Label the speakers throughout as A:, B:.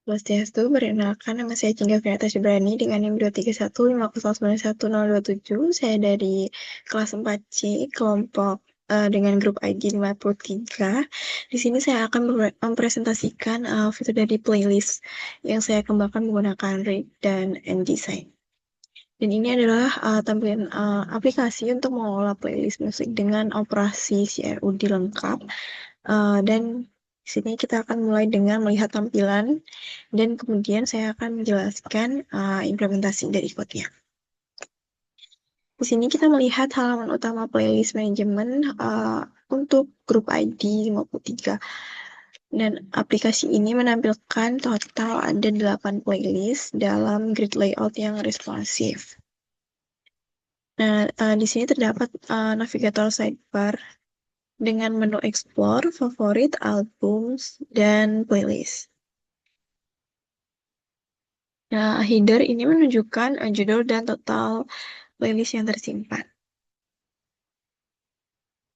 A: Swastiastu, perkenalkan nama saya Cingga Fiata Syubrani dengan NIM 231509197. Saya dari kelas 4C, kelompok dengan grup ID 53. Di sini saya akan mempresentasikan fitur dari playlist yang saya kembangkan menggunakan Rig dan InDesign. Dan ini adalah tampilan aplikasi untuk mengelola playlist musik dengan operasi CRUD lengkap. Dan di sini kita akan mulai dengan melihat tampilan dan kemudian saya akan menjelaskan implementasi dari code-nya. Di sini kita melihat halaman utama playlist manajemen untuk grup ID 53. Dan aplikasi ini menampilkan total ada 8 playlist dalam grid layout yang responsif. Nah, di sini terdapat navigator sidebar dengan menu explore, favorit, albums, dan playlist. Nah, header ini menunjukkan judul dan total playlist yang tersimpan.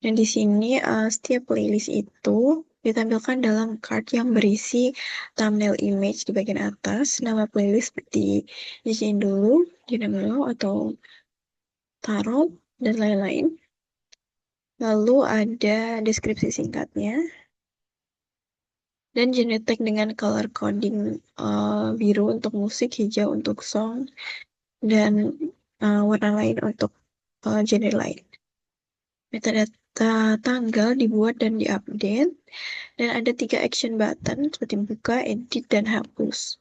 A: Dan di sini setiap playlist itu ditampilkan dalam card yang berisi thumbnail image di bagian atas, nama playlist seperti izin dulu, dulu atau taruh, dan lain-lain. Lalu ada deskripsi singkatnya, dan genetik dengan color coding biru untuk musik, hijau untuk song, dan warna lain untuk genre lain. Metadata tanggal dibuat dan diupdate, dan ada 3 action button seperti buka, edit, dan hapus.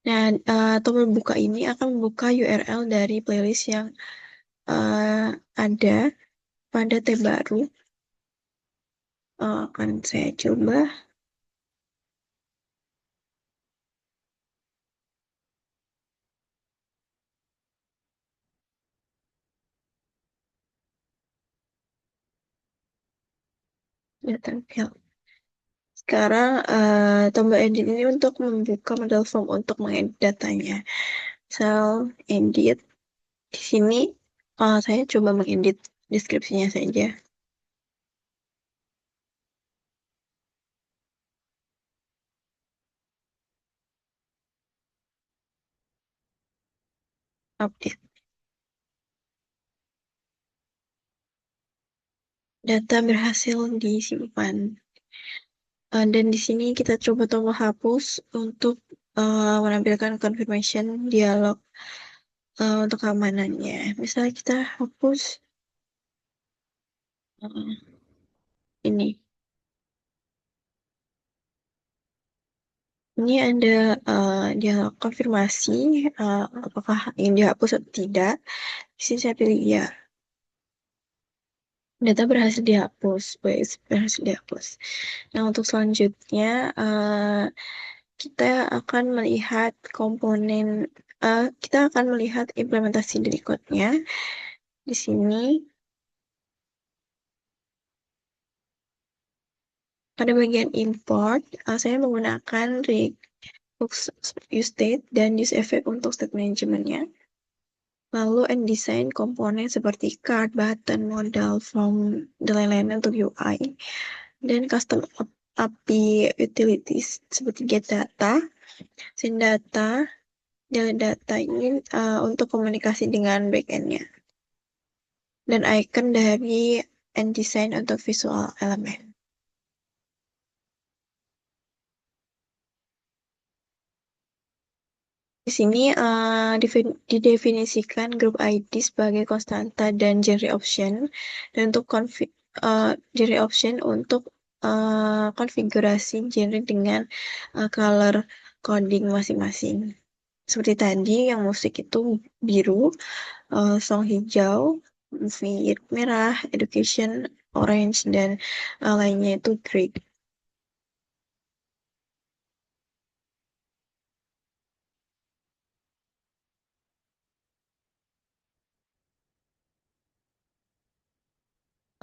A: Nah, tombol buka ini akan membuka URL dari playlist yang ada pada tab baru. Akan saya coba. Ya, tampil. Sekarang tombol edit ini untuk membuka model form untuk mengedit datanya. Edit. Di sini saya coba mengedit deskripsinya saja. Update. Data berhasil disimpan. Dan di sini kita coba tombol hapus untuk menampilkan confirmation dialog untuk keamanannya. Misalnya kita hapus ini. Ini ada dialog konfirmasi apakah ingin dihapus atau tidak. Di sini saya pilih ya. Data berhasil dihapus, berhasil dihapus. Nah, untuk selanjutnya kita akan melihat komponen, kita akan melihat implementasi dari code-nya. Di sini pada bagian import, saya menggunakan useState dan useEffect untuk state manajemennya. Lalu InDesign komponen seperti card, button, modal, form, dan lain-lain untuk UI. Dan custom API utilities seperti getData, sendData, delete data ini untuk komunikasi dengan backend-nya. Dan icon dari InDesign untuk visual elemen. Di sini didefinisikan grup ID sebagai konstanta dan genre option. Dan untuk genre option untuk konfigurasi genre dengan color coding masing-masing. Seperti tadi yang musik itu biru, song hijau, movie merah, education orange, dan lainnya itu green.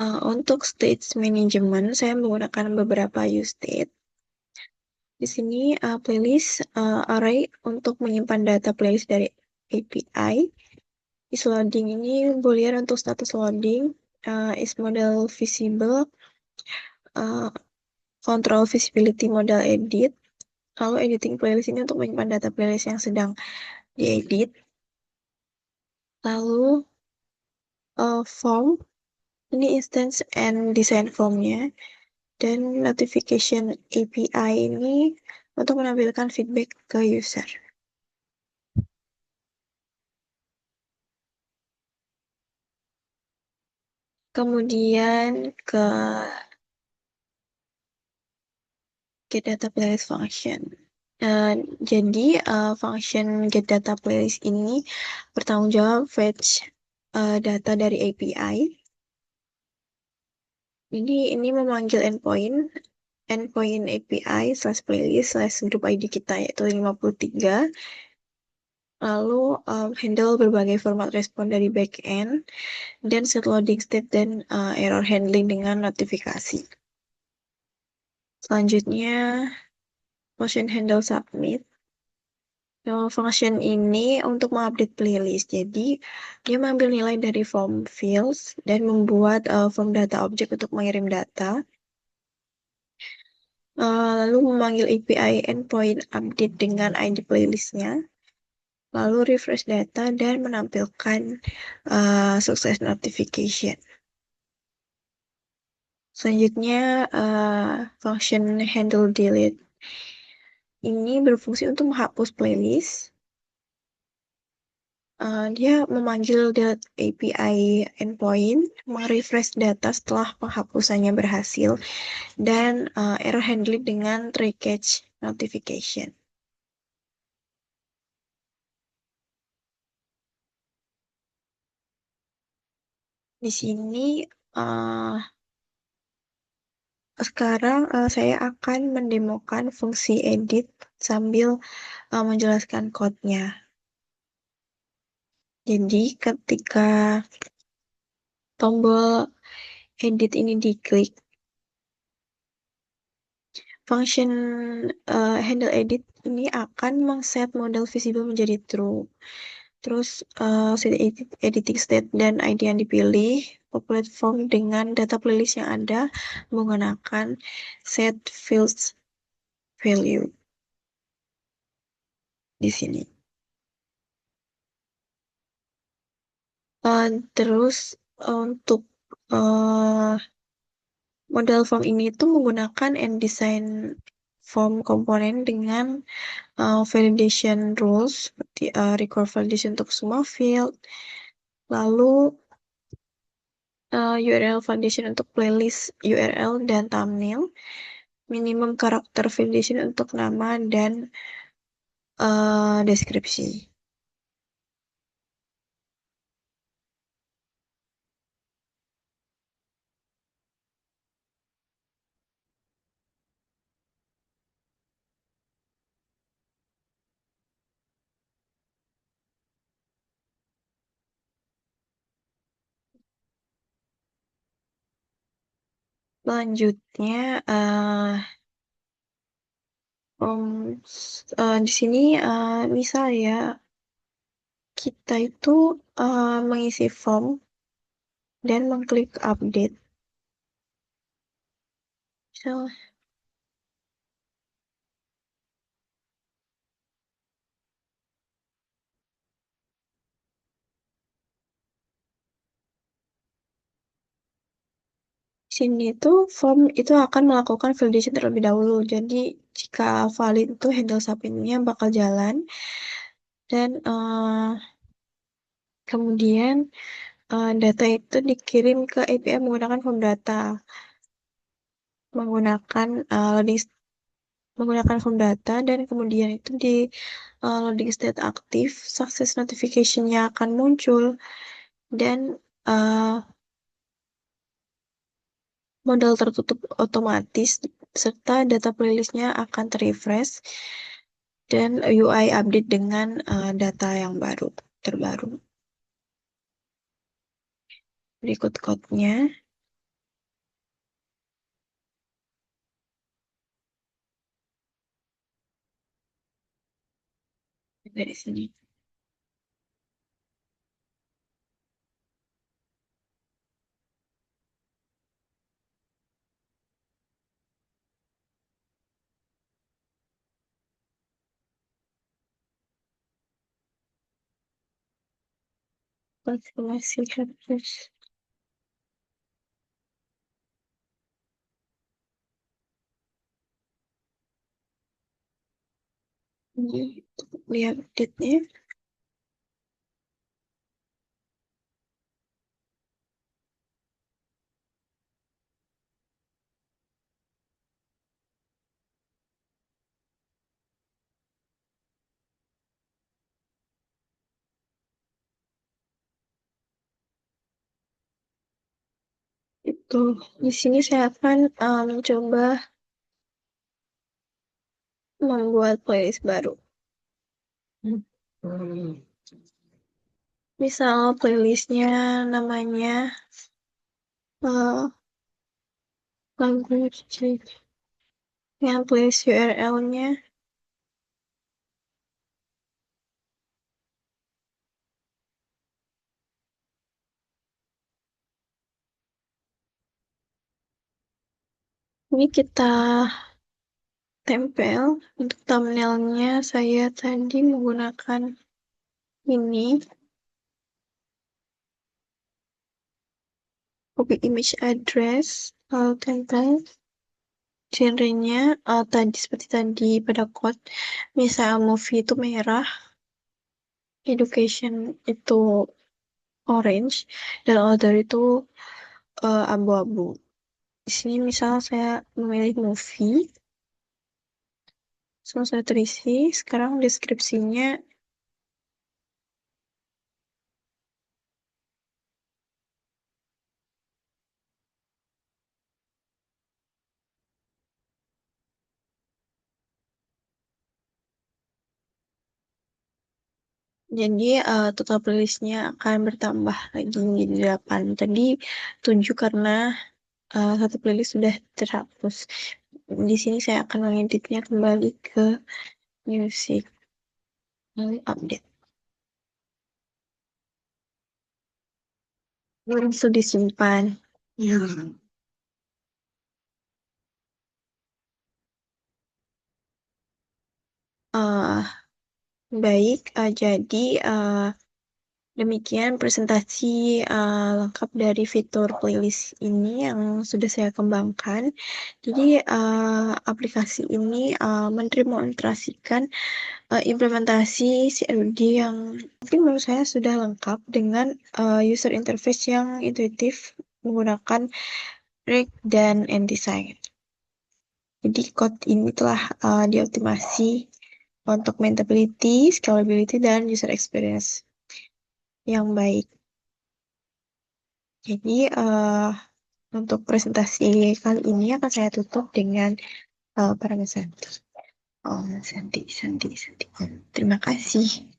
A: Untuk stage management, saya menggunakan beberapa use state. Di sini playlist array untuk menyimpan data playlist dari API. Is loading ini boolean untuk status loading. Is model visible. Control visibility modal edit. Lalu editing playlist ini untuk menyimpan data playlist yang sedang diedit. Lalu form, ini instance and design formnya. Dan notification API ini untuk menampilkan feedback ke user. Kemudian ke get data playlist function. Uh, jadi function get data playlist ini bertanggung jawab fetch data dari API. Jadi ini memanggil endpoint API slash playlist slash group ID kita yaitu 53. Lalu handle berbagai format respon dari backend dan set loading state dan error handling dengan notifikasi. Selanjutnya function handle submit. Function ini untuk mengupdate playlist. Jadi, dia mengambil nilai dari form fields dan membuat form data object untuk mengirim data. Lalu memanggil API endpoint update dengan ID playlistnya. Lalu refresh data dan menampilkan success notification. Selanjutnya, function handle delete. Ini berfungsi untuk menghapus playlist. Dia memanggil delete API endpoint, merefresh data setelah penghapusannya berhasil, dan error handling dengan try catch notification. Di sini sekarang saya akan mendemokan fungsi edit sambil menjelaskan code-nya. Jadi ketika tombol edit ini diklik, function handle edit ini akan mengset model visible menjadi true. Terus set editing state dan ID yang dipilih, populate form dengan data playlist yang ada menggunakan set fields value di sini. Terus untuk model form ini tuh menggunakan and design form komponen dengan validation rules seperti record validation untuk semua field, lalu URL validation untuk playlist URL dan thumbnail, minimum karakter validation untuk nama dan deskripsi. Selanjutnya, di sini misal ya, kita itu mengisi form dan mengklik update. So, sini tuh form itu akan melakukan validation terlebih dahulu. Jadi jika valid itu handle submit-nya bakal jalan dan kemudian data itu dikirim ke API menggunakan form data, menggunakan loading menggunakan form data dan kemudian itu di loading state aktif, success notification-nya akan muncul dan modal tertutup otomatis serta data playlist-nya akan terrefresh dan UI update dengan data yang terbaru. Berikut code-nya dari sini. Konfirmasi harus. Ini lihat update-nya. Itu di sini saya akan mencoba membuat playlist baru. Misal playlistnya namanya uh, lagu yang playlist URL-nya ini kita tempel. Untuk thumbnailnya saya tadi menggunakan ini copy image address, tempel genrenya tadi seperti tadi pada quote, misal movie itu merah, education itu orange, dan other itu abu-abu. Di sini misal saya memilih movie, semua saya terisi. Sekarang deskripsinya jadi total playlistnya akan bertambah lagi menjadi 8. Tadi 7 karena satu playlist sudah terhapus. Di sini saya akan mengeditnya kembali ke music. Lalu update. Langsung disimpan. Ya. Eh, baik, jadi demikian presentasi lengkap dari fitur playlist ini yang sudah saya kembangkan. Jadi aplikasi ini mendemonstrasikan implementasi CRUD yang mungkin menurut saya sudah lengkap dengan user interface yang intuitif menggunakan Reg dan InDesign. Jadi code ini telah dioptimasi untuk maintainability, scalability, dan user experience yang baik. Jadi untuk presentasi kali ini akan saya tutup dengan para Santi. Oh, Santi. Terima kasih.